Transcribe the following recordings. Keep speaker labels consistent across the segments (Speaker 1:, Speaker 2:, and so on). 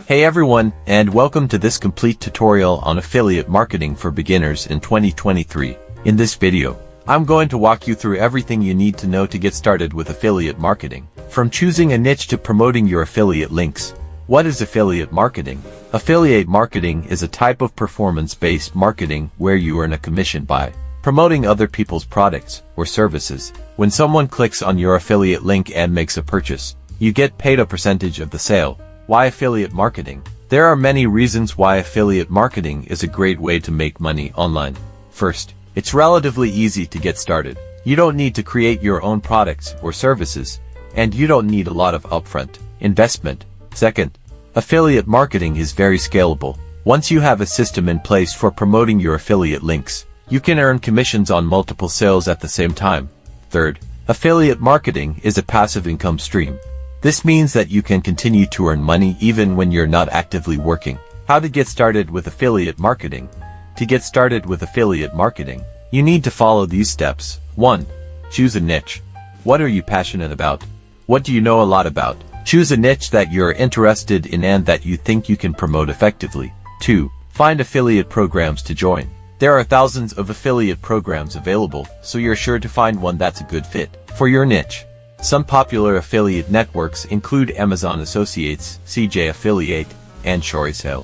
Speaker 1: Hey everyone, and welcome to this complete tutorial on affiliate marketing for beginners in 2023. In this video, I'm going to walk you through everything you need to know to get started with affiliate marketing. From choosing a niche to promoting your affiliate links. What is affiliate marketing? Affiliate marketing is a type of performance-based marketing where you earn a commission by promoting other people's products or services. When someone clicks on your affiliate link and makes a purchase, you get paid a percentage of the sale. Why affiliate marketing? There are many reasons why affiliate marketing is a great way to make money online. First, it's relatively easy to get started. You don't need to create your own products or services, and you don't need a lot of upfront investment. Second, affiliate marketing is very scalable. Once you have a system in place for promoting your affiliate links, you can earn commissions on multiple sales at the same time. Third, affiliate marketing is a passive income stream. This means that you can continue to earn money even when you're not actively working. How to get started with affiliate marketing? To get started with affiliate marketing, you need to follow these steps. 1. Choose a niche. What are you passionate about? What do you know a lot about? Choose a niche that you're interested in and that you think you can promote effectively. 2. Find affiliate programs to join. There are thousands of affiliate programs available, so you're sure to find one that's a good fit for your niche. Some popular affiliate networks include Amazon Associates, CJ Affiliate, and 𝐁𝐨𝐸.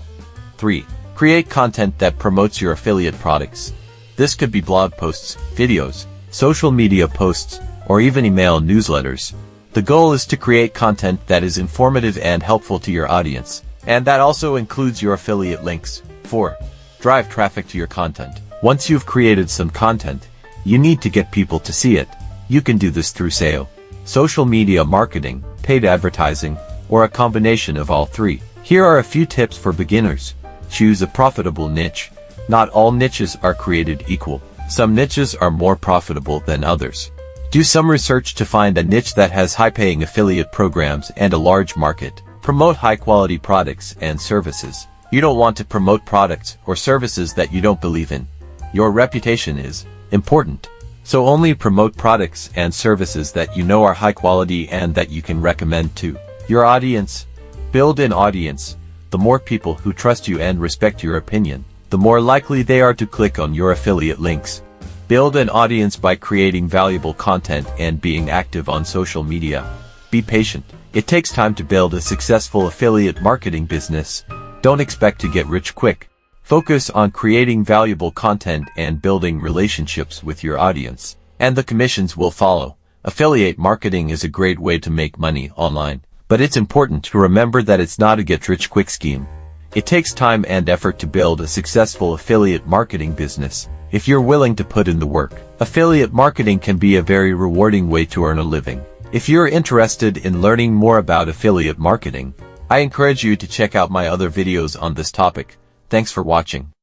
Speaker 1: 3. Create content that promotes your affiliate products. This could be blog posts, videos, social media posts, or even email newsletters. The goal is to create content that is informative and helpful to your audience, and that also includes your affiliate links. 4. Drive traffic to your content. Once you've created some content, you need to get people to see it. You can do this through SEO, social media marketing, paid advertising, or a combination of all three. Here are a few tips for beginners. Choose a profitable niche. Not all niches are created equal. Some niches are more profitable than others. Do some research to find a niche that has high-paying affiliate programs and a large market. Promote high-quality products and services. You don't want to promote products or services that you don't believe in. Your reputation is important. So only promote products and services that you know are high quality and that you can recommend to your audience. Build an audience. The more people who trust you and respect your opinion, the more likely they are to click on your affiliate links. Build an audience by creating valuable content and being active on social media. Be patient. It takes time to build a successful affiliate marketing business. Don't expect to get rich quick. Focus on creating valuable content and building relationships with your audience, and the commissions will follow. Affiliate marketing is a great way to make money online, but it's important to remember that it's not a get-rich-quick scheme. It takes time and effort to build a successful affiliate marketing business. If you're willing to put in the work, affiliate marketing can be a very rewarding way to earn a living. If you're interested in learning more about affiliate marketing, I encourage you to check out my other videos on this topic. Thanks for watching.